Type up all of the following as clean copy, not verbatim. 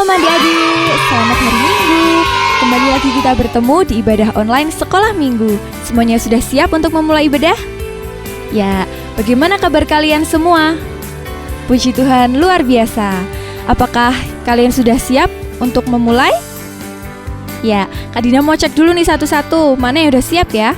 Shalom adik-adik, selamat hari Minggu. Kembali lagi kita bertemu di ibadah online Sekolah Minggu. Semuanya sudah siap untuk memulai ibadah? Ya, bagaimana kabar kalian semua? Puji Tuhan, luar biasa. Apakah kalian sudah siap untuk memulai? Ya, Kak Dina mau cek dulu nih satu-satu, mana yang udah siap ya?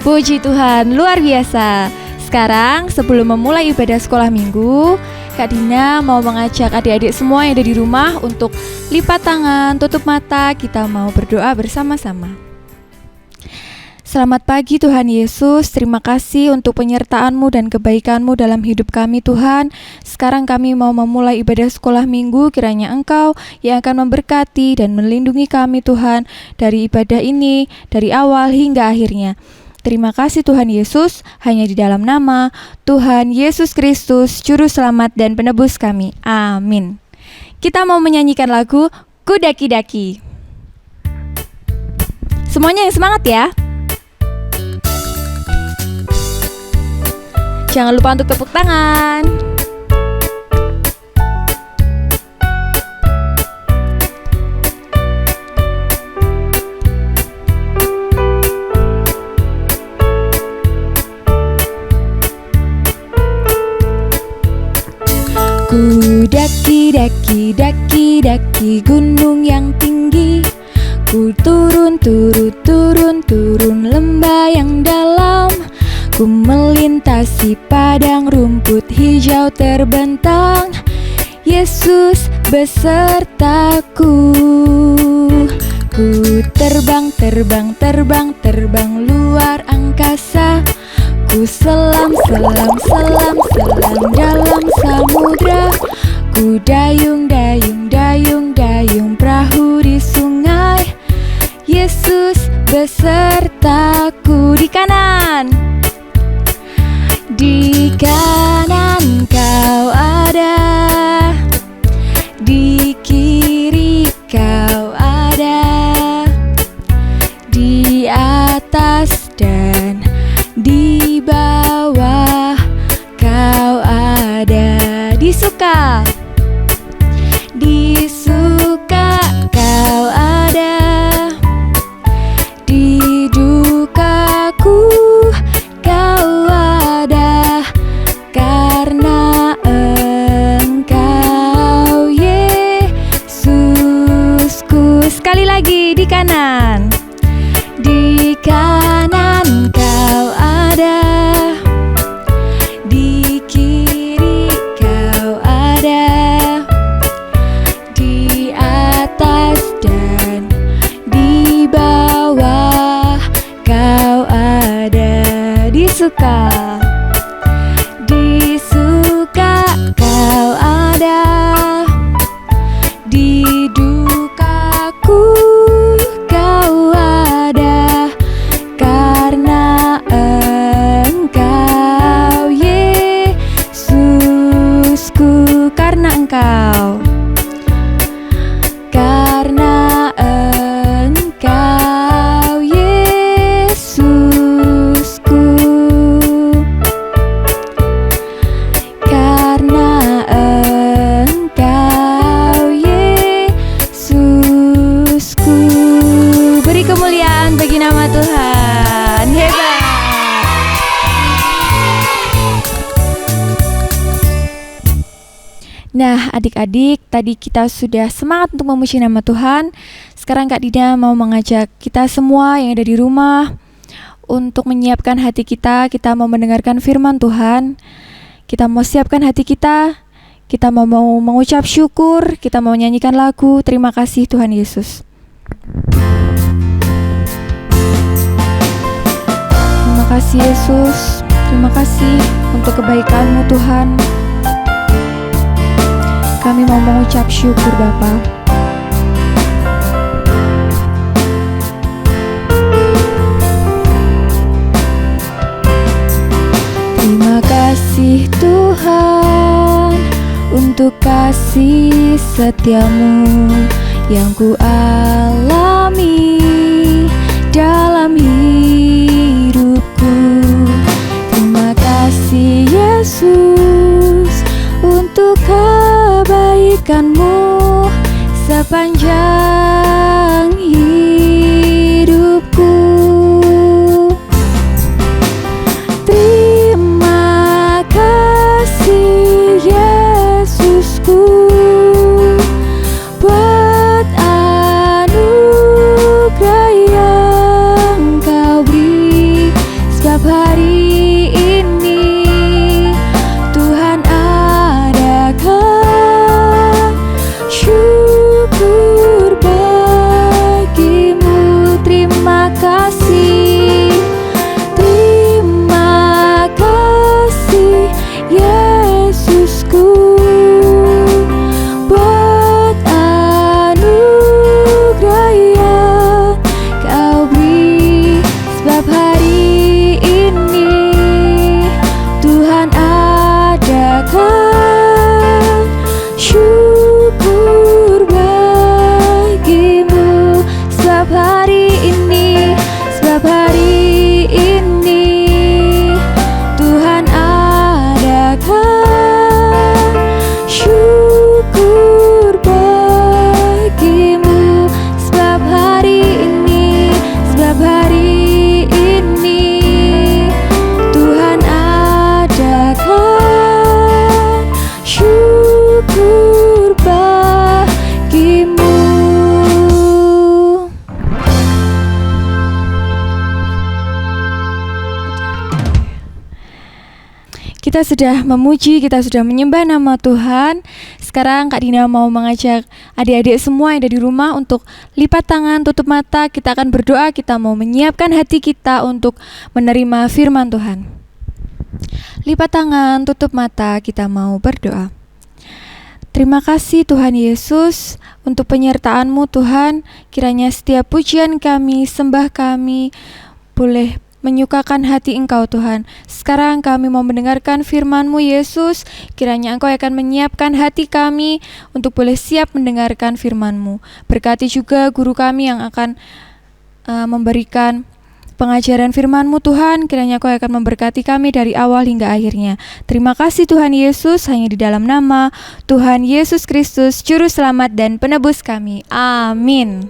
Puji Tuhan, luar biasa. Sekarang sebelum memulai ibadah sekolah minggu, Kak Dina mau mengajak adik-adik semua yang ada di rumah untuk lipat tangan, tutup mata, kita mau berdoa bersama-sama. Selamat pagi Tuhan Yesus, terima kasih untuk penyertaan-Mu dan kebaikan-Mu dalam hidup kami Tuhan. Sekarang kami mau memulai ibadah sekolah minggu, kiranya Engkau yang akan memberkati dan melindungi kami Tuhan dari ibadah ini, dari awal hingga akhirnya. Terima kasih Tuhan Yesus, hanya di dalam nama Tuhan Yesus Kristus, Juru Selamat dan Penebus kami. Amin. Kita mau menyanyikan lagu Ku Daki-Daki. Semuanya yang semangat ya. Jangan lupa untuk tepuk tangan. Ku daki-daki, daki-daki gunung yang tinggi. Ku turun lembah yang dalam. Ku melintasi padang rumput hijau terbentang. Yesus besertaku. Ku terbang luar angkasa. Ku selam dalam samudra. Ku dayung perahu di sungai. Yesus besertaku. Di kanan kau ada, di kiri kau ada, di atas dan di bawah kau ada. Di suka kau ada, di dukaku kau ada, karena Engkau Yesusku. Sekali lagi di kanan kau ada, di kiri kau ada, di atas dan di bawah kau ada. Di suka kau ada, di dukaku kau ada, karena Engkau Yesusku. Karena Engkau Yesusku. Karena Engkau Yesusku. Beri kemuliaan bagi nama Tuhan. Hebat. Nah, adik-adik, tadi kita sudah semangat untuk memuji nama Tuhan. Sekarang Kak Dina mau mengajak kita semua yang ada di rumah untuk menyiapkan hati kita. Kita mau mendengarkan firman Tuhan. Kita mau siapkan hati kita. Kita mau mengucap syukur. Kita mau nyanyikan lagu Terima Kasih Tuhan Yesus. Terima kasih Yesus. Terima kasih untuk kebaikan-Mu Tuhan. Kami mau mengucap syukur Bapa. Terima kasih Tuhan untuk kasih setia-Mu yang ku alami dalam hidupku. Terima kasih Yesus untuk kebaikan-Mu sepanjang hidupku. Terima kasih Yesusku buat anugerah yang Kau beri, sebab hari ini Tuhan adakan syukur bagimu. Terima kasih, terima kasih Yesusku buat anugerah yang Kau beri, sebab hari ini Tuhan adakan syukur bagimu. Sebab hari ini, sebab hari ini Tuhan adakan syukur bagimu. Sebab hari ini, sebab hari ini Tuhan adakan syukur bagimu. Kita sudah memuji, kita sudah menyembah nama Tuhan. Sekarang Kak Dina mau mengajak adik-adik semua yang ada di rumah untuk lipat tangan, tutup mata. Kita akan berdoa, kita mau menyiapkan hati kita untuk menerima firman Tuhan. Lipat tangan, tutup mata, kita mau berdoa. Terima kasih Tuhan Yesus untuk penyertaan-Mu Tuhan. Kiranya setiap pujian kami, sembah kami boleh menyukakan hati Engkau Tuhan. Sekarang kami mau mendengarkan firman-Mu Yesus. Kiranya Engkau akan menyiapkan hati kami untuk boleh siap mendengarkan firman-Mu. Berkati juga guru kami yang akan memberikan pengajaran firman-Mu Tuhan. Kiranya Engkau akan memberkati kami dari awal hingga akhirnya. Terima kasih Tuhan Yesus, hanya di dalam nama Tuhan Yesus Kristus, Juru Selamat dan Penebus kami. Amin.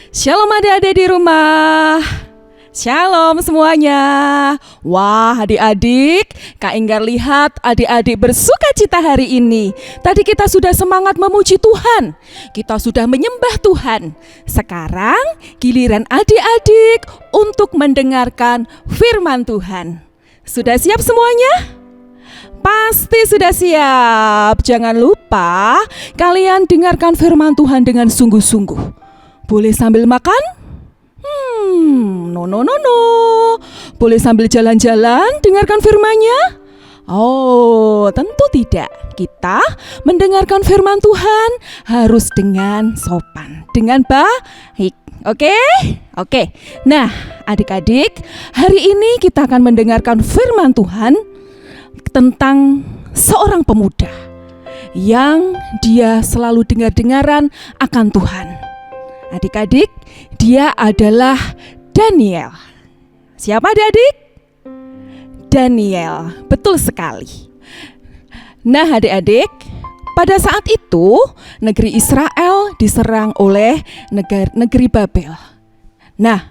Shalom adik-adik di rumah. Shalom semuanya. Wah adik-adik, Kak Enggar lihat adik-adik bersuka cita hari ini. Tadi kita sudah semangat memuji Tuhan, kita sudah menyembah Tuhan. Sekarang giliran adik-adik untuk mendengarkan firman Tuhan. Sudah siap semuanya? Pasti sudah siap. Jangan lupa kalian dengarkan firman Tuhan dengan sungguh-sungguh. Boleh sambil makan? No. Boleh sambil jalan-jalan dengarkan firman-Nya? Oh, tentu tidak. Kita mendengarkan firman Tuhan harus dengan sopan, dengan baik. Oke? Nah, adik-adik, hari ini kita akan mendengarkan firman Tuhan tentang seorang pemuda yang dia selalu dengar-dengaran akan Tuhan. Adik-adik, dia adalah Daniel. Siapa adik-adik? Daniel, betul sekali. Nah adik-adik, pada saat itu negeri Israel diserang oleh negeri Babel. Nah,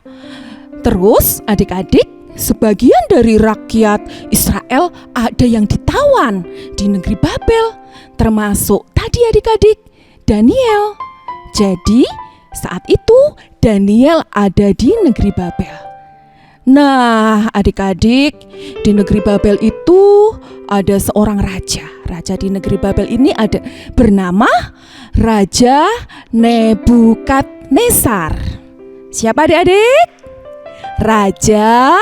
terus adik-adik, sebagian dari rakyat Israel ada yang ditawan di negeri Babel, termasuk tadi adik-adik, Daniel. Jadi saat itu Daniel ada di negeri Babel. Nah adik-adik, di negeri Babel itu ada seorang raja. Raja di negeri Babel ini ada bernama Raja Nebukadnezar. Siapa adik-adik? Raja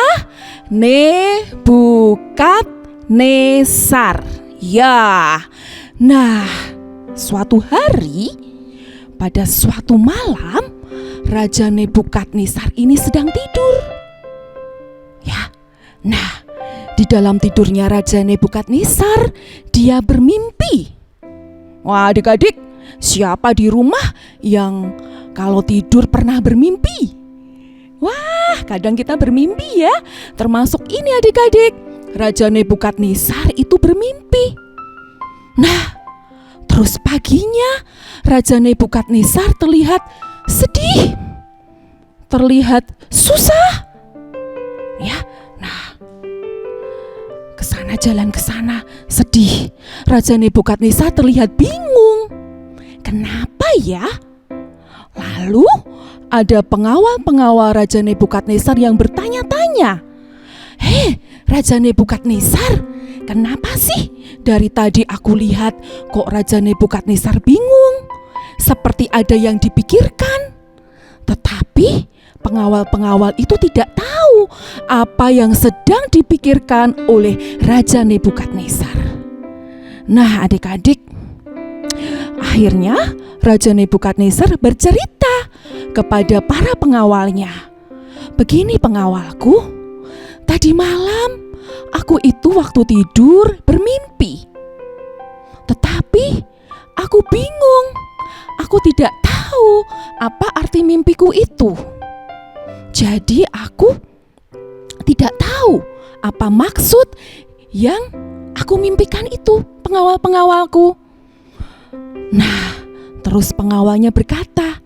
Nebukadnezar. Ya. Nah, suatu hari, pada suatu malam, Raja Nebukadnezar ini sedang tidur. Ya. Nah, di dalam tidurnya Raja Nebukadnezar, dia bermimpi. Wah, adik-adik, siapa di rumah yang kalau tidur pernah bermimpi? Wah, kadang kita bermimpi ya. Termasuk ini adik-adik, Raja Nebukadnezar itu bermimpi. Nah, Terus paginya Raja Nebukadnezar terlihat sedih, terlihat susah. Ya, nah, jalan ke sana sedih. Raja Nebukadnezar terlihat bingung. Kenapa ya? Lalu ada pengawal-pengawal Raja Nebukadnezar yang bertanya-tanya, "Hei, Raja Nebukadnezar, kenapa sih dari tadi aku lihat kok Raja Nebukadnezar bingung? Seperti ada yang dipikirkan." Tetapi pengawal-pengawal itu tidak tahu apa yang sedang dipikirkan oleh Raja Nebukadnezar. Nah, adik-adik, akhirnya Raja Nebukadnezar bercerita kepada para pengawalnya, "Begini pengawalku, tadi malam aku itu waktu tidur bermimpi. Tetapi aku bingung, aku tidak tahu apa arti mimpiku itu. Jadi aku tidak tahu apa maksud yang aku mimpikan itu, pengawal-pengawalku." Nah, terus pengawalnya berkata,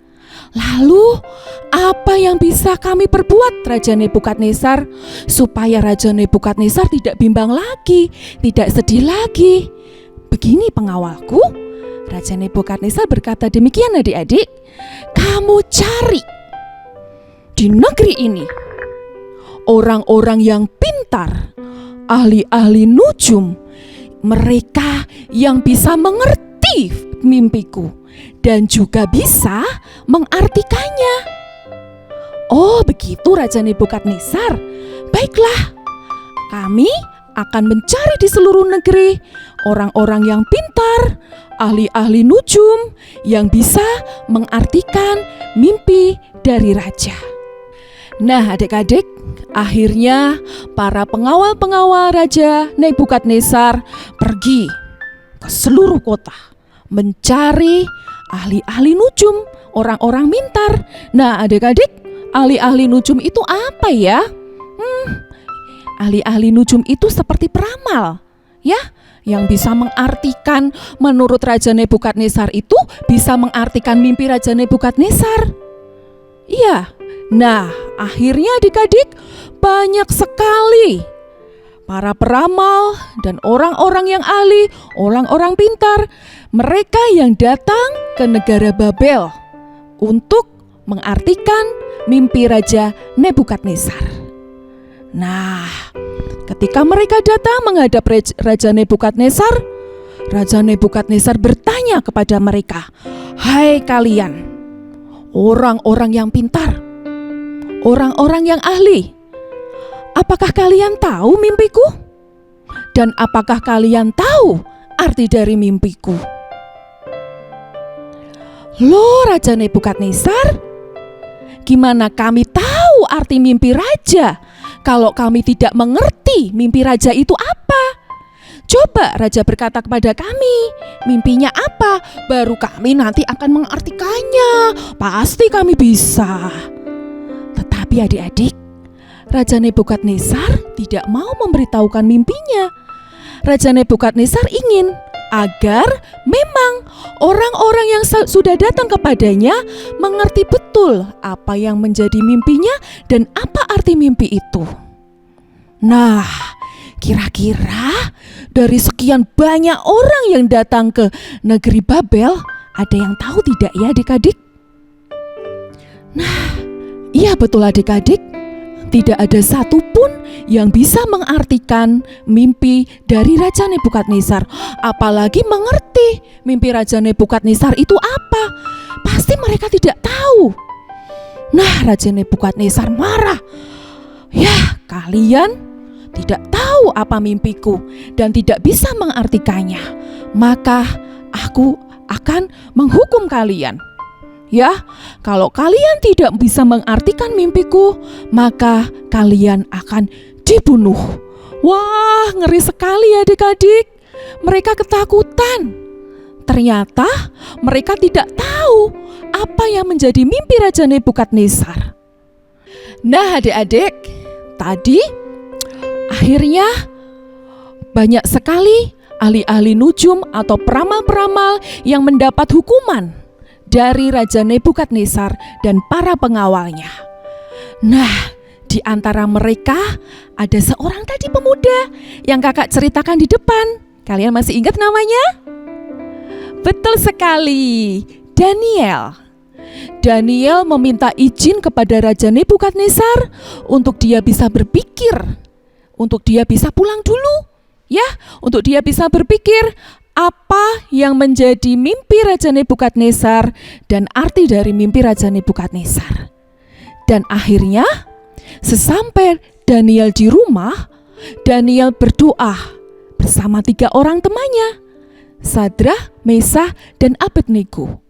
"Lalu apa yang bisa kami perbuat, Raja Nebukadnezar, supaya Raja Nebukadnezar tidak bimbang lagi, tidak sedih lagi?" "Begini pengawalku," Raja Nebukadnezar berkata demikian, adik-adik, "kamu cari di negeri ini orang-orang yang pintar, ahli-ahli nujum, mereka yang bisa mengerti mimpiku dan juga bisa mengartikannya." "Oh, begitu Raja Nebukadnezar. Baiklah, kami akan mencari di seluruh negeri orang-orang yang pintar, ahli-ahli nujum yang bisa mengartikan mimpi dari raja." Nah, adik-adik, akhirnya para pengawal-pengawal Raja Nebukadnezar pergi ke seluruh kota mencari ahli-ahli nujum, orang-orang pintar. Nah, adik-adik, ahli-ahli nujum itu apa ya? Ahli-ahli nujum itu seperti peramal, ya, yang bisa mengartikan, menurut Raja Nebukadnezar itu bisa mengartikan mimpi Raja Nebukadnezar. Iya. Nah, akhirnya adik-adik, banyak sekali para peramal dan orang-orang yang ahli, orang-orang pintar, mereka yang datang ke negara Babel untuk mengartikan mimpi Raja Nebukadnezar. Nah, ketika mereka datang menghadap Raja Nebukadnezar, Raja Nebukadnezar bertanya kepada mereka, "Hai kalian, orang-orang yang pintar, orang-orang yang ahli, apakah kalian tahu mimpiku? Dan apakah kalian tahu arti dari mimpiku?" "Loh, Raja Nebukadnezar, gimana kami tahu arti mimpi raja kalau kami tidak mengerti mimpi raja itu apa? Coba raja berkata kepada kami mimpinya apa, baru kami nanti akan mengartikannya. Pasti kami bisa." Tetapi adik-adik, Raja Nebukadnezar tidak mau memberitahukan mimpinya. Raja Nebukadnezar ingin agar memang orang-orang yang sudah datang kepadanya mengerti betul apa yang menjadi mimpinya dan apa arti mimpi itu. Nah, kira-kira dari sekian banyak orang yang datang ke negeri Babel, ada yang tahu tidak ya adik-adik? Nah, iya betul adik-adik, tidak ada satupun yang bisa mengartikan mimpi dari Raja Nebukadnezar, apalagi mengerti mimpi Raja Nebukadnezar itu apa. Pasti mereka tidak tahu. Nah, Raja Nebukadnezar marah. "Ya, kalian tidak tahu apa mimpiku dan tidak bisa mengartikannya, maka aku akan menghukum kalian. Ya, kalau kalian tidak bisa mengartikan mimpiku, maka kalian akan dibunuh." Wah, ngeri sekali adik-adik. Mereka ketakutan. Ternyata mereka tidak tahu apa yang menjadi mimpi Raja Nebukadnezar. Nah, adik-adik, tadi akhirnya banyak sekali ahli-ahli nujum atau peramal-peramal yang mendapat hukuman dari Raja Nebukadnezar dan para pengawalnya. Nah, di antara mereka ada seorang tadi pemuda yang kakak ceritakan di depan. Kalian masih ingat namanya? Betul sekali, Daniel. Daniel meminta izin kepada Raja Nebukadnezar untuk dia bisa berpikir, untuk dia bisa pulang dulu, ya, untuk dia bisa berpikir apa yang menjadi mimpi Raja Nebukadnezar dan arti dari mimpi Raja Nebukadnezar. Dan akhirnya, sesampai Daniel di rumah, Daniel berdoa bersama 3 orang temannya, Sadrah, Mesah, dan Abednego.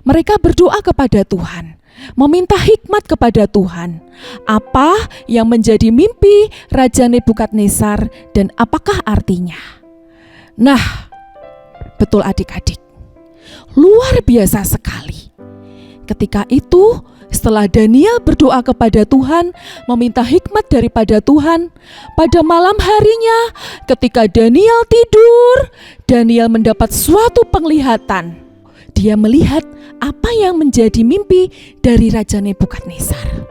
Mereka berdoa kepada Tuhan, meminta hikmat kepada Tuhan. Apa yang menjadi mimpi Raja Nebukadnezar dan apakah artinya? Nah, betul adik-adik, luar biasa sekali. Ketika itu, setelah Daniel berdoa kepada Tuhan, meminta hikmat daripada Tuhan, pada malam harinya ketika Daniel tidur, Daniel mendapat suatu penglihatan. Dia melihat apa yang menjadi mimpi dari Raja Nebukadnezar.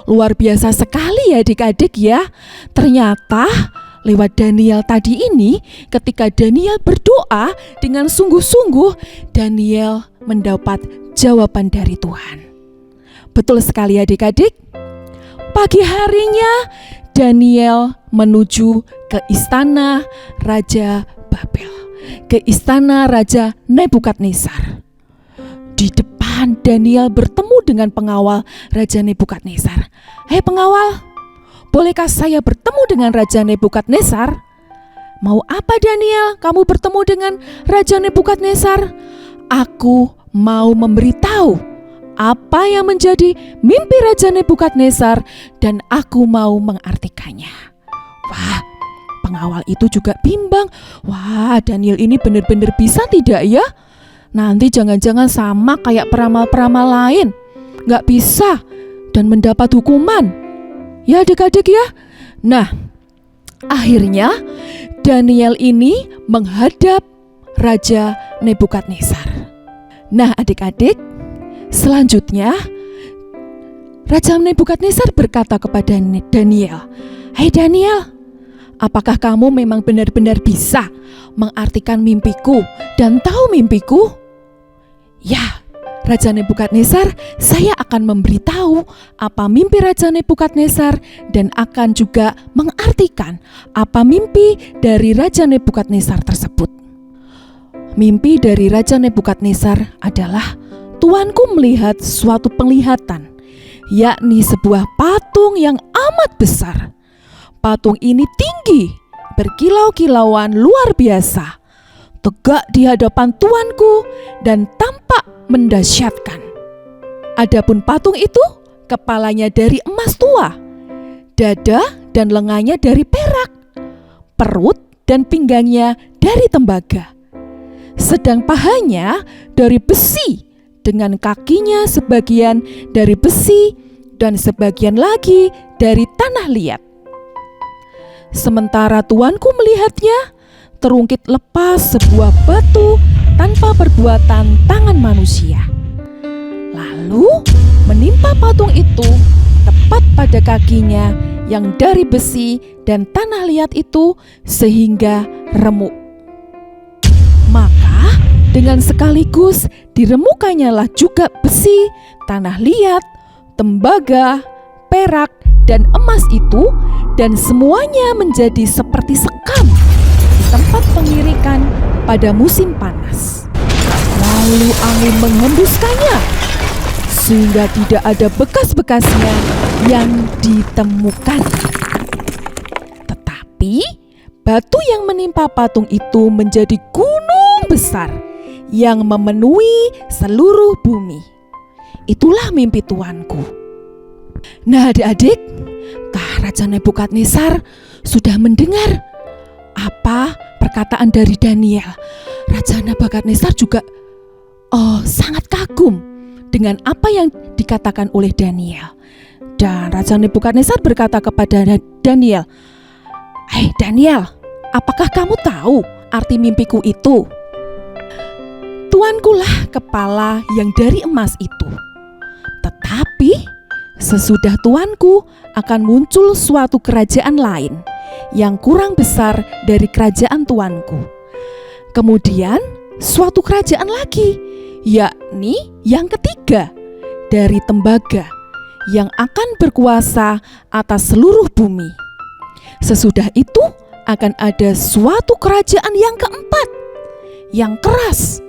Luar biasa sekali ya adik-adik ya. Ternyata lewat Daniel tadi ini, ketika Daniel berdoa dengan sungguh-sungguh, Daniel mendapat jawaban dari Tuhan. Betul sekali adik-adik. Pagi harinya Daniel menuju ke istana Raja Babel, ke istana Raja Nebukadnezar. Di depan Daniel bertemu dengan pengawal Raja Nebukadnezar. "Hei pengawal, bolehkah saya bertemu dengan Raja Nebukadnezar?" "Mau apa Daniel kamu bertemu dengan Raja Nebukadnezar?" "Aku mau memberitahu apa yang menjadi mimpi Raja Nebukadnezar dan aku mau mengartikannya." Wah, pengawal itu juga bimbang. Wah, Daniel ini benar-benar bisa tidak ya? Nanti jangan-jangan sama kayak peramal-peramal lain, gak bisa dan mendapat hukuman. Ya adik-adik ya. Nah, akhirnya Daniel ini menghadap Raja Nebukadnezar. Nah adik-adik, selanjutnya Raja Nebukadnezar berkata kepada Daniel, "Hei Daniel, apakah kamu memang benar-benar bisa mengartikan mimpiku dan tahu mimpiku?" "Ya, Raja Nebukadnezar, saya akan memberitahu apa mimpi Raja Nebukadnezar dan akan juga mengartikan apa mimpi dari Raja Nebukadnezar tersebut." Mimpi dari Raja Nebukadnezar adalah tuanku melihat suatu penglihatan, yakni sebuah patung yang amat besar. Patung ini tinggi, berkilau-kilauan luar biasa, tegak di hadapan tuanku dan tampak mendahsyatkan. Adapun patung itu, kepalanya dari emas tua, dada dan lengannya dari perak, perut dan pinggangnya dari tembaga, sedang pahanya dari besi, dengan kakinya sebagian dari besi dan sebagian lagi dari tanah liat. Sementara tuanku melihatnya, terungkit lepas sebuah batu tanpa perbuatan tangan manusia. Lalu menimpa patung itu tepat pada kakinya yang dari besi dan tanah liat itu sehingga remuk. Maka dengan sekaligus diremukannya lah juga besi, tanah liat, tembaga, perak, dan emas itu, dan semuanya menjadi seperti sekam di tempat pengirikan pada musim panas. Lalu angin menghembuskannya sehingga tidak ada bekas-bekasnya yang ditemukan. Tetapi batu yang menimpa patung itu menjadi gunung besar yang memenuhi seluruh bumi. Itulah mimpi tuanku. Nah adik-adik, Raja Nebukadnezar sudah mendengar apa perkataan dari Daniel. Raja Nebukadnezar juga sangat kagum dengan apa yang dikatakan oleh Daniel. Dan Raja Nebukadnezar berkata kepada Daniel, "Hei Daniel, apakah kamu tahu arti mimpiku itu? Tuankulah kepala yang dari emas itu. Tetapi sesudah tuanku akan muncul suatu kerajaan lain yang kurang besar dari kerajaan tuanku. Kemudian suatu kerajaan lagi, yakni yang ketiga dari tembaga, yang akan berkuasa atas seluruh bumi. Sesudah itu akan ada suatu kerajaan yang keempat, yang keras,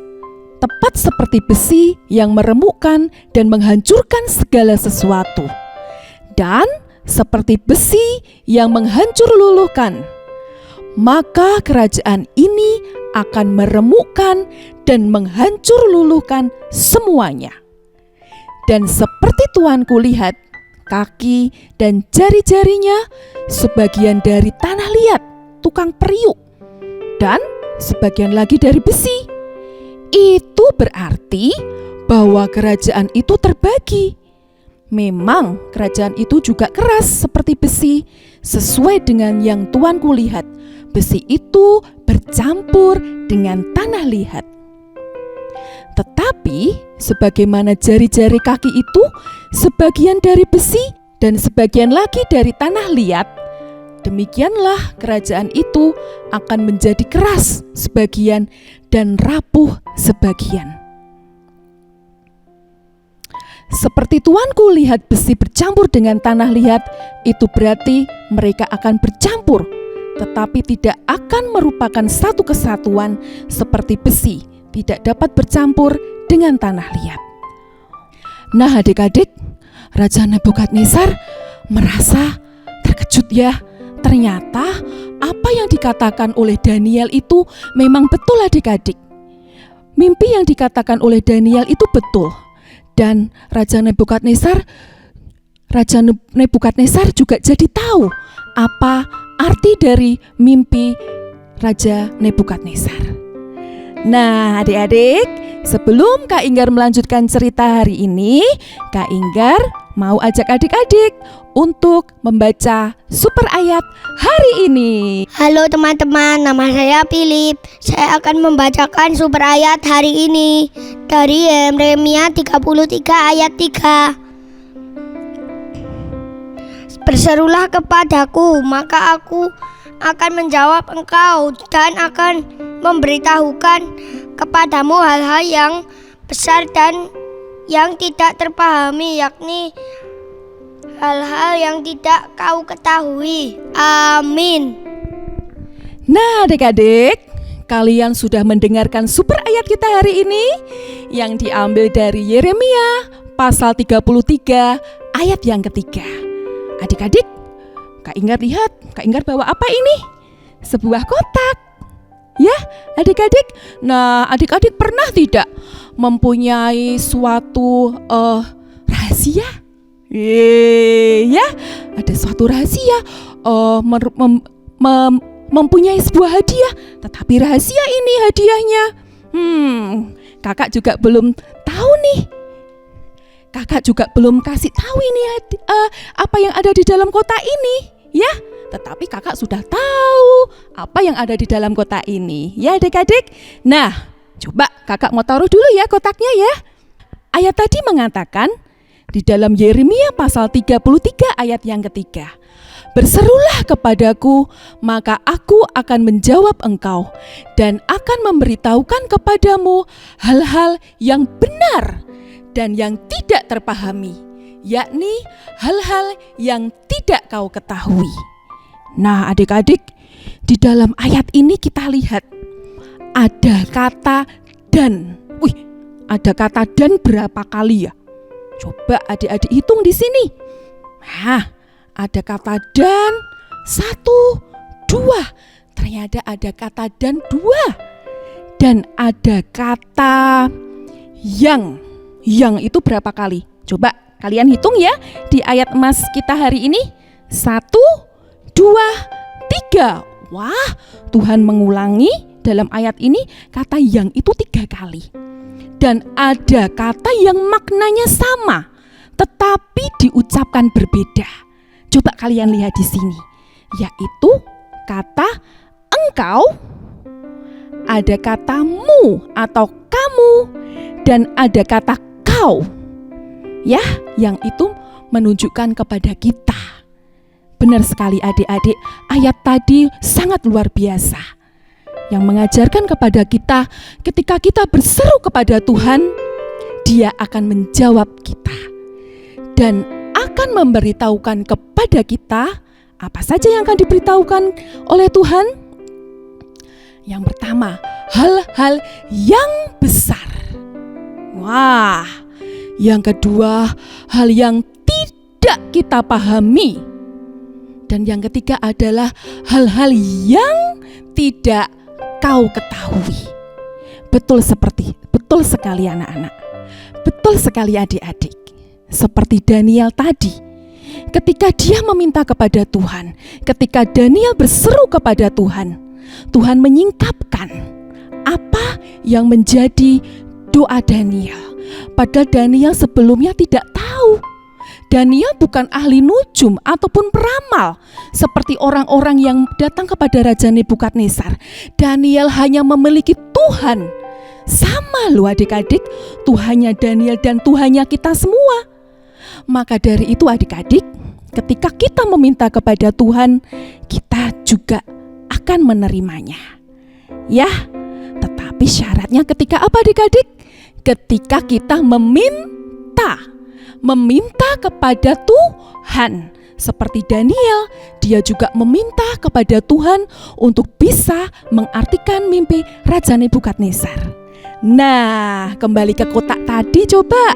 tepat seperti besi yang meremukkan dan menghancurkan segala sesuatu, dan seperti besi yang menghancur luluhkan. Maka kerajaan ini akan meremukkan dan menghancur luluhkan semuanya. Dan seperti tuanku lihat, kaki dan jari-jarinya sebagian dari tanah liat, tukang periuk, dan sebagian lagi dari besi. Itu berarti bahwa kerajaan itu terbagi. Memang kerajaan itu juga keras seperti besi, sesuai dengan yang tuanku lihat. Besi itu bercampur dengan tanah liat. Tetapi sebagaimana jari-jari kaki itu sebagian dari besi dan sebagian lagi dari tanah liat, demikianlah kerajaan itu akan menjadi keras sebagian dan rapuh sebagian. Seperti tuanku lihat besi bercampur dengan tanah liat, itu berarti mereka akan bercampur, tetapi tidak akan merupakan satu kesatuan seperti besi tidak dapat bercampur dengan tanah liat. Nah adik-adik, Raja Nebukadnezar merasa terkejut ya. Ternyata apa yang dikatakan oleh Daniel itu memang betul adik-adik. Mimpi yang dikatakan oleh Daniel itu betul. Dan Raja Nebukadnezar juga jadi tahu apa arti dari mimpi Raja Nebukadnezar. Nah adik-adik, sebelum Kak Inggar melanjutkan cerita hari ini, Kak Inggar mau ajak adik-adik untuk membaca super ayat hari ini. Halo teman-teman, nama saya Philip. Saya akan membacakan super ayat hari ini dari Yeremia 33 ayat 3. Berserulah kepadaku, maka aku akan menjawab engkau dan akan memberitahukan kepadamu hal-hal yang besar dan yang tidak terpahami, yakni hal-hal yang tidak kau ketahui. Amin. Nah adik-adik, kalian sudah mendengarkan super ayat kita hari ini yang diambil dari Yeremia pasal 33 ayat yang ketiga. Adik-adik, Kak Inggar lihat, Kak Inggar bawa apa ini? Sebuah kotak. Ya, adik-adik. Nah, adik-adik pernah tidak mempunyai suatu rahasia? Ya, ada suatu rahasia. Mempunyai sebuah hadiah, tetapi rahasia ini hadiahnya. Kakak juga belum tahu nih. Kakak juga belum kasih tahu ini apa yang ada di dalam kotak ini, ya. Tetapi kakak sudah tahu apa yang ada di dalam kotak ini, ya adik-adik. Nah, coba kakak mau taruh dulu ya kotaknya ya. Ayat tadi mengatakan di dalam Yeremia pasal 33 ayat yang ketiga. Berserulah kepadaku, maka aku akan menjawab engkau dan akan memberitahukan kepadamu hal-hal yang benar dan yang tidak terpahami, yakni hal-hal yang tidak kau ketahui. Nah adik-adik, di dalam ayat ini kita lihat ada kata dan. Ada kata dan berapa kali ya? Coba adik-adik hitung di sini. Nah, ada kata dan 1, 2. Ternyata ada kata dan 2. Dan ada kata yang. Yang itu berapa kali? Coba kalian hitung ya di ayat emas kita hari ini. 1, 2, 3. Wah, Tuhan mengulangi dalam ayat ini kata yang itu 3 kali. Dan ada kata yang maknanya sama, tetapi diucapkan berbeda. Coba kalian lihat di sini, yaitu kata engkau ada kata mu atau kamu, dan ada kata kau. Ya, yang itu menunjukkan kepada kita. Benar sekali adik-adik, ayat tadi sangat luar biasa. Yang mengajarkan kepada kita ketika kita berseru kepada Tuhan, Dia akan menjawab kita. Dan akan memberitahukan kepada kita apa saja yang akan diberitahukan oleh Tuhan. Yang pertama, hal-hal yang besar. Wah, yang kedua, hal yang tidak kita pahami. Dan yang ketiga adalah hal-hal yang tidak kau ketahui. Betul sekali anak-anak. Betul sekali adik-adik. Seperti Daniel tadi. Ketika dia meminta kepada Tuhan, ketika Daniel berseru kepada Tuhan, Tuhan menyingkapkan apa yang menjadi doa Daniel. Padahal Daniel sebelumnya tidak tahu. Daniel bukan ahli nujum ataupun peramal seperti orang-orang yang datang kepada Raja Nebukadnezar. Daniel hanya memiliki Tuhan. Sama loh adik-adik, Tuhannya Daniel dan Tuhannya kita semua. Maka dari itu adik-adik, ketika kita meminta kepada Tuhan, kita juga akan menerimanya. Ya, tetapi syaratnya ketika apa adik-adik? Ketika kita meminta kepada Tuhan. Seperti Daniel, dia juga meminta kepada Tuhan untuk bisa mengartikan mimpi Raja Nebukadnezar. Nah, kembali ke kotak tadi coba.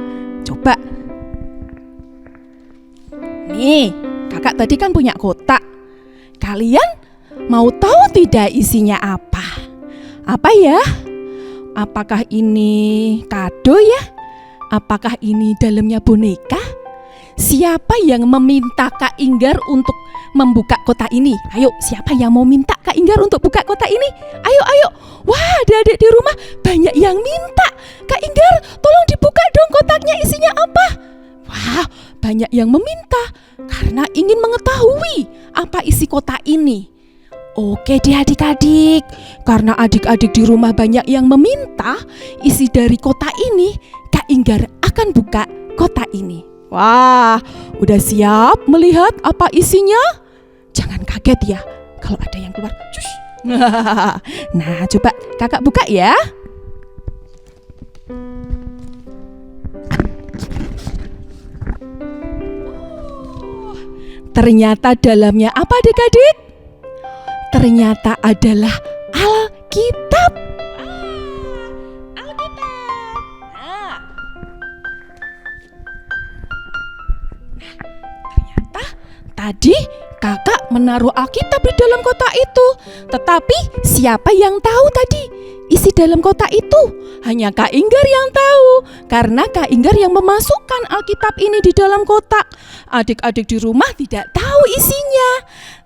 Nih, kakak tadi kan punya kotak. Kalian mau tahu tidak isinya apa? Apa ya? Apakah ini kado ya? Apakah ini dalamnya boneka? Siapa yang meminta Kak Inggar untuk membuka kotak ini? Ayo, siapa yang mau minta Kak Inggar untuk buka kotak ini? Ayo. Wah, adik-adik di rumah banyak yang minta. Kak Inggar, tolong dibuka dong kotaknya, isinya apa? Wah, banyak yang meminta karena ingin mengetahui apa isi kotak ini. Oke deh adik-adik, karena adik-adik di rumah banyak yang meminta isi dari kotak ini, Kak Inggar akan buka kotak ini. Wah, udah siap melihat apa isinya? Jangan kaget ya kalau ada yang keluar. Shush. Nah, coba kakak buka ya. Ternyata dalamnya apa adik-adik? Ternyata adalah Alkitab. Alkitab. Ternyata tadi kakak menaruh Alkitab di dalam kotak itu. Tetapi siapa yang tahu tadi isi dalam kotak itu? Hanya Kak Inggar yang tahu. Karena Kak Inggar yang memasukkan Alkitab ini di dalam kotak. Adik-adik di rumah tidak tahu isinya.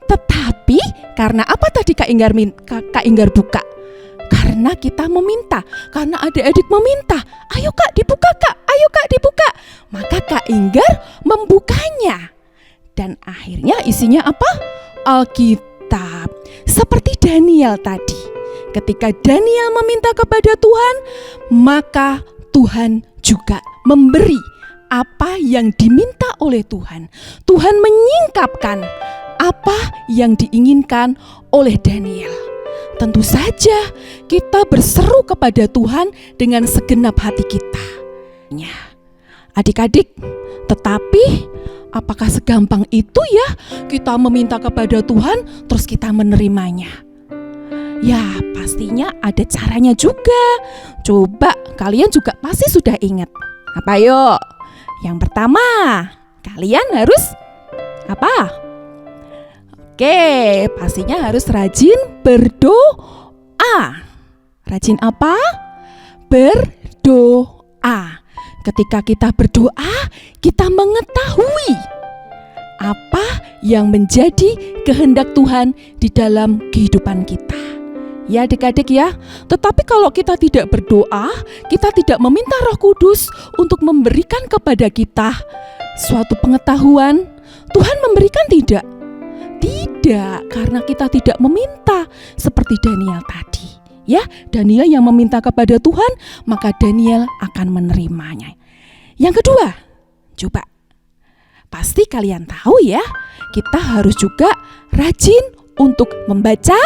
Tetapi karena apa tadi Kak Inggar buka? Karena kita meminta. Karena adik-adik meminta. Ayo Kak dibuka Kak, ayo Kak dibuka. Maka Kak Inggar membukanya. Dan akhirnya isinya apa? Alkitab. Seperti Daniel tadi. Ketika Daniel meminta kepada Tuhan, maka Tuhan juga memberi apa yang diminta oleh Tuhan. Tuhan menyingkapkan apa yang diinginkan oleh Daniel. Tentu saja kita berseru kepada Tuhan dengan segenap hati kita. Ya, adik-adik, tetapi apakah segampang itu ya kita meminta kepada Tuhan terus kita menerimanya? Ya, pastinya ada caranya juga. Coba kalian juga pasti sudah ingat. Apa yuk? Yang pertama, kalian harus apa? Oke, pastinya harus rajin berdoa. Rajin apa? Berdoa. Ketika kita berdoa, kita mengetahui apa yang menjadi kehendak Tuhan di dalam kehidupan kita. Ya adik-adik ya, tetapi kalau kita tidak berdoa, kita tidak meminta Roh Kudus untuk memberikan kepada kita suatu pengetahuan, Tuhan memberikan tidak? Tidak, karena kita tidak meminta seperti Daniel tadi. Ya, Daniel yang meminta kepada Tuhan, maka Daniel akan menerimanya. Yang kedua, coba pasti kalian tahu ya, kita harus juga rajin untuk membaca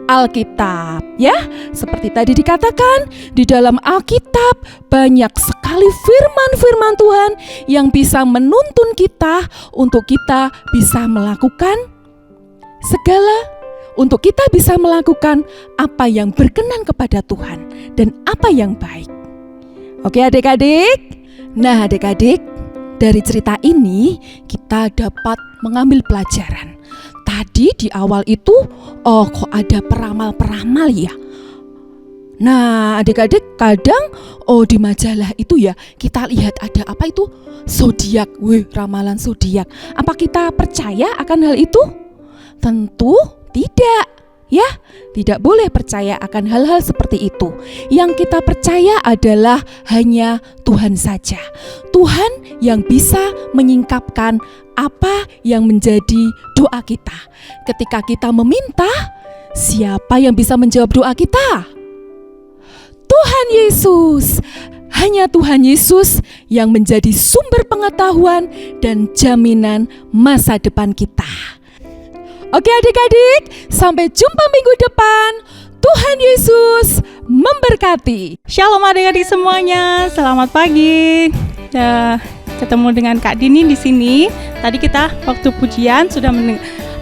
Alkitab ya. Seperti tadi dikatakan, di dalam Alkitab banyak sekali firman-firman Tuhan yang bisa menuntun kita untuk kita bisa melakukan untuk kita bisa melakukan apa yang berkenan kepada Tuhan dan apa yang baik. Oke adik-adik. Nah adik-adik, dari cerita ini kita dapat mengambil pelajaran. Tadi di awal itu, kok ada peramal-peramal ya? Nah adik-adik, kadang di majalah itu ya kita lihat ada apa itu? Zodiak, ramalan zodiak. Apa kita percaya akan hal itu? Tentu tidak, ya. Tidak boleh percaya akan hal-hal seperti itu. Yang kita percaya adalah hanya Tuhan saja. Tuhan yang bisa menyingkapkan apa yang menjadi doa kita. Ketika kita meminta, siapa yang bisa menjawab doa kita? Tuhan Yesus. Hanya Tuhan Yesus yang menjadi sumber pengetahuan dan jaminan masa depan kita. Oke adik-adik, sampai jumpa minggu depan. Tuhan Yesus memberkati. Shalom adik-adik semuanya, selamat pagi. Ketemu dengan Kak Dini di sini. Tadi kita waktu pujian sudah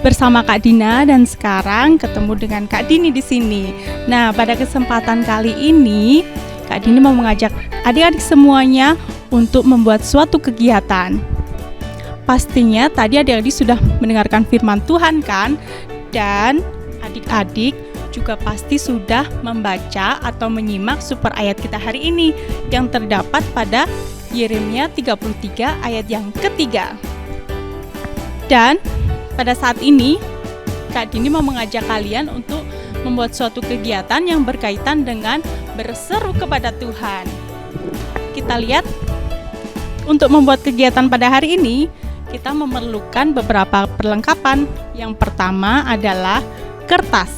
bersama Kak Dina dan sekarang ketemu dengan Kak Dini di sini. Nah, pada kesempatan kali ini Kak Dini mau mengajak adik-adik semuanya untuk membuat suatu kegiatan. Pastinya tadi adik-adik sudah mendengarkan firman Tuhan kan? Dan adik-adik juga pasti sudah membaca atau menyimak super ayat kita hari ini yang terdapat pada Yeremia 33 ayat yang ketiga. Dan pada saat ini Kak Dini mau mengajak kalian untuk membuat suatu kegiatan yang berkaitan dengan berseru kepada Tuhan. Kita lihat, untuk membuat kegiatan pada hari ini kita memerlukan beberapa perlengkapan. Yang pertama adalah kertas.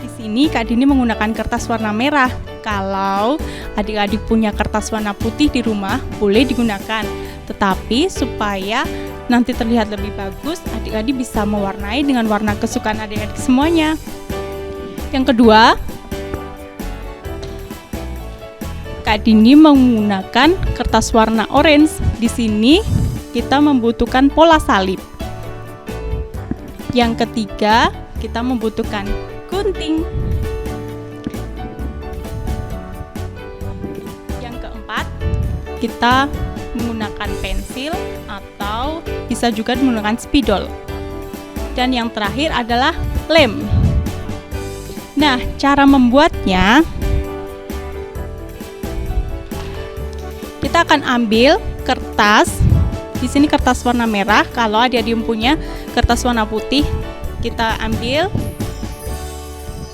Di sini Kak Dini menggunakan kertas warna merah. Kalau adik-adik punya kertas warna putih di rumah, boleh digunakan. Tetapi supaya nanti terlihat lebih bagus, adik-adik bisa mewarnai dengan warna kesukaan adik-adik semuanya. Yang kedua, Kak Dini menggunakan kertas warna orange. Di sini kita membutuhkan pola salib. Yang ketiga, kita membutuhkan gunting. Yang keempat, kita menggunakan pensil atau bisa juga menggunakan spidol. Dan yang terakhir adalah lem. Nah, cara membuatnya, kita akan ambil kertas. Di sini kertas warna merah. Kalau adik-adik punya kertas warna putih, kita ambil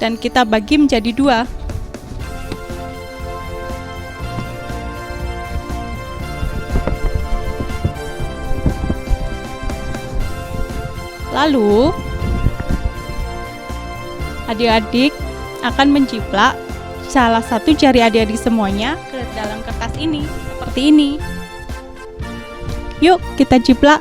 dan kita bagi menjadi dua. Lalu adik-adik akan menjiplak salah satu jari adik-adik semuanya ke dalam kertas ini, seperti ini. Yuk kita jiplak.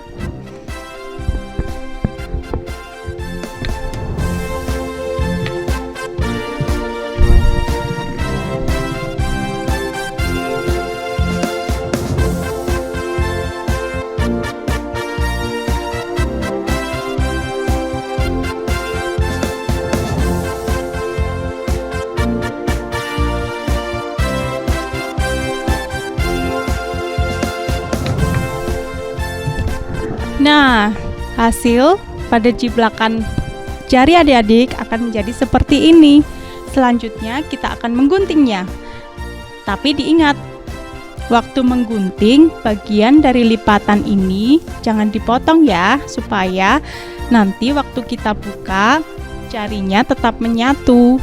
Nah, hasil pada jiplakan jari adik-adik akan menjadi seperti ini. Selanjutnya kita akan mengguntingnya. Tapi diingat, waktu menggunting bagian dari lipatan ini jangan dipotong ya, supaya nanti waktu kita buka jarinya tetap menyatu.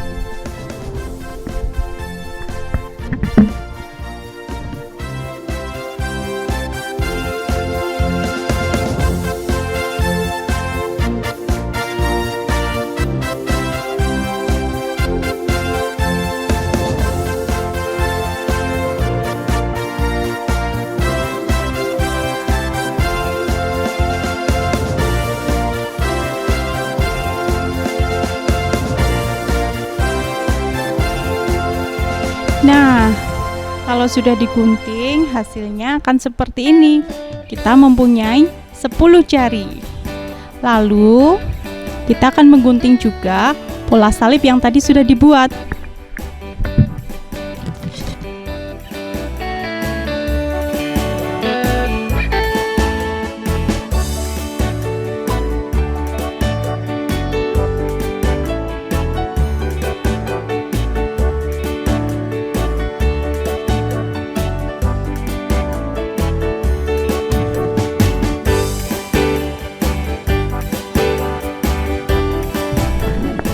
Nah, kalau sudah digunting, hasilnya akan seperti ini. Kita mempunyai 10 jari. Lalu, kita akan menggunting juga pola salib yang tadi sudah dibuat.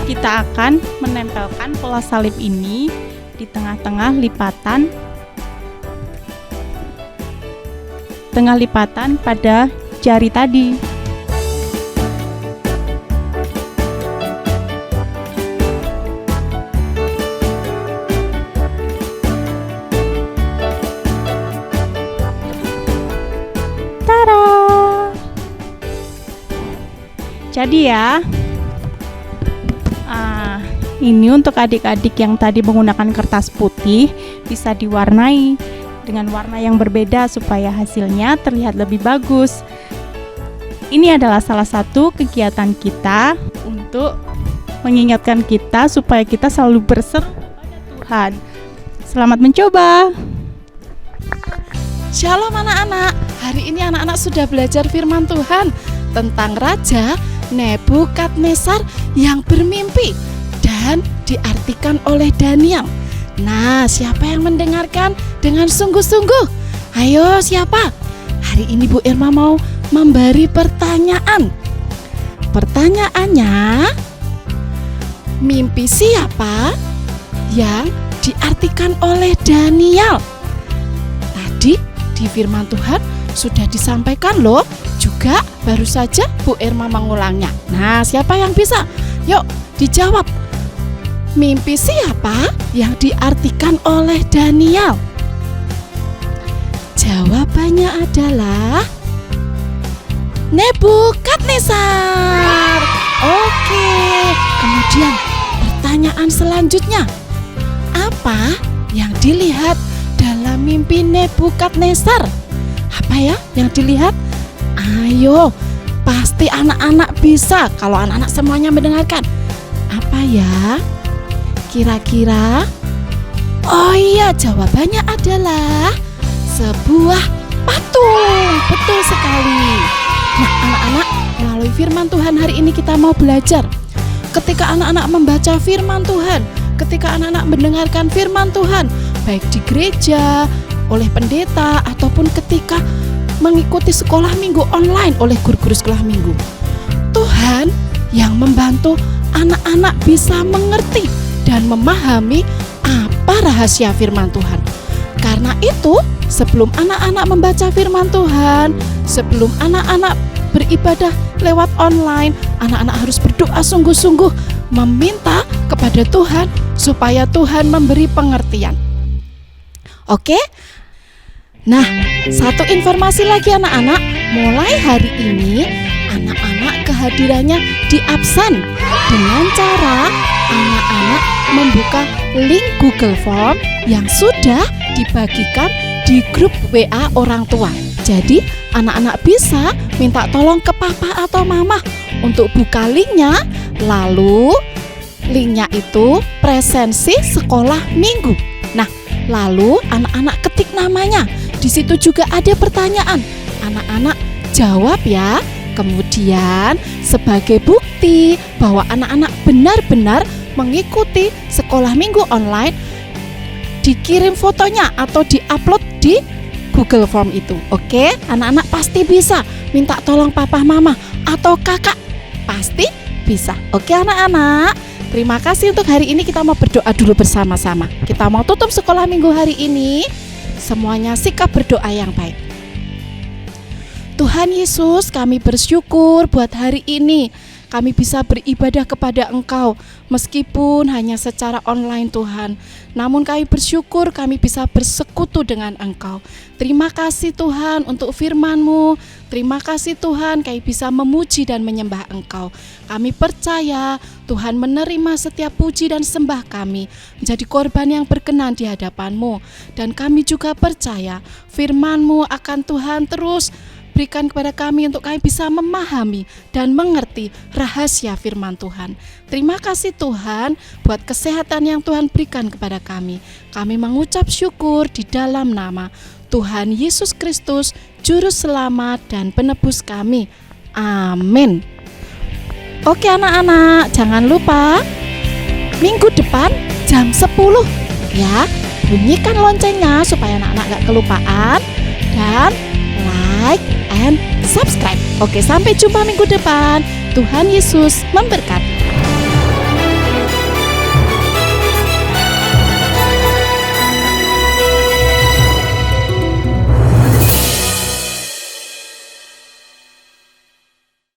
Kita akan menempelkan pola salib ini di tengah-tengah lipatan pada jari tadi. Tada! Jadi ya, ini untuk adik-adik yang tadi menggunakan kertas putih, bisa diwarnai dengan warna yang berbeda supaya hasilnya terlihat lebih bagus. Ini adalah salah satu kegiatan kita untuk mengingatkan kita supaya kita selalu berseru pada Tuhan. Selamat mencoba. Shalom anak-anak, hari ini anak-anak sudah belajar firman Tuhan tentang Raja Nebukadnezar yang bermimpi dan diartikan oleh Daniel. Nah, siapa yang mendengarkan dengan sungguh-sungguh? Ayo, siapa? Hari ini Bu Irma mau memberi pertanyaan. Pertanyaannya, mimpi siapa yang diartikan oleh Daniel? Tadi di firman Tuhan sudah disampaikan loh, juga baru saja Bu Irma mengulangnya. Nah, siapa yang bisa? Yuk, dijawab. Mimpi siapa yang diartikan oleh Daniel? Jawabannya adalah Nebukadnezar. Oke, kemudian pertanyaan selanjutnya. Apa yang dilihat dalam mimpi Nebukadnezar? Apa ya yang dilihat? Ayo, pasti anak-anak bisa kalau anak-anak semuanya mendengarkan. Apa ya? Kira-kira? Oh iya, jawabannya adalah sebuah patung. Betul sekali. Nah, anak-anak, melalui firman Tuhan hari ini kita mau belajar. Ketika anak-anak membaca firman Tuhan, ketika anak-anak mendengarkan firman Tuhan, baik di gereja, oleh pendeta, ataupun ketika mengikuti sekolah minggu online oleh guru-guru sekolah minggu, Tuhan yang membantu anak-anak bisa mengerti dan memahami apa rahasia firman Tuhan. Karena itu, sebelum anak-anak membaca firman Tuhan, sebelum anak-anak beribadah lewat online, anak-anak harus berdoa sungguh-sungguh meminta kepada Tuhan supaya Tuhan memberi pengertian. Oke? Nah, satu informasi lagi anak-anak, mulai hari ini anak-anak kehadirannya diabsen dengan cara anak-anak membuka link Google Form yang sudah dibagikan di grup WA orang tua. Jadi anak-anak bisa minta tolong ke papa atau mama untuk buka linknya. Lalu linknya itu presensi sekolah minggu. Nah, lalu anak-anak ketik namanya. Di situ juga ada pertanyaan. Anak-anak jawab ya. Kemudian sebagai bukti bahwa anak-anak benar-benar mengikuti sekolah minggu online, dikirim fotonya atau diupload di Google Form itu. Oke, anak-anak pasti bisa minta tolong papa, mama, atau kakak. Pasti bisa. Oke anak-anak, terima kasih untuk hari ini. Kita mau berdoa dulu bersama-sama. Kita mau tutup sekolah minggu hari ini. Semuanya sikap berdoa yang baik. Tuhan Yesus, kami bersyukur buat hari ini. kami bisa beribadah kepada Engkau meskipun hanya secara online Tuhan. Namun kami bersyukur kami bisa bersekutu dengan Engkau. Terima kasih Tuhan untuk firman-Mu. Terima kasih Tuhan kami bisa memuji dan menyembah Engkau. Kami percaya Tuhan menerima setiap puji dan sembah kami menjadi korban yang berkenan di hadapan-Mu. Dan kami juga percaya firman-Mu akan Tuhan terus berikan kepada kami untuk kami bisa memahami dan mengerti rahasia firman Tuhan. Terima kasih Tuhan buat kesehatan yang Tuhan berikan kepada kami. Kami mengucap syukur di dalam nama Tuhan Yesus Kristus, Juru Selamat dan Penebus kami. Amin. Oke anak-anak, jangan lupa minggu depan jam 10 ya, bunyikan loncengnya supaya anak-anak gak kelupaan, dan like and subscribe. Oke, sampai jumpa minggu depan. Tuhan Yesus memberkati.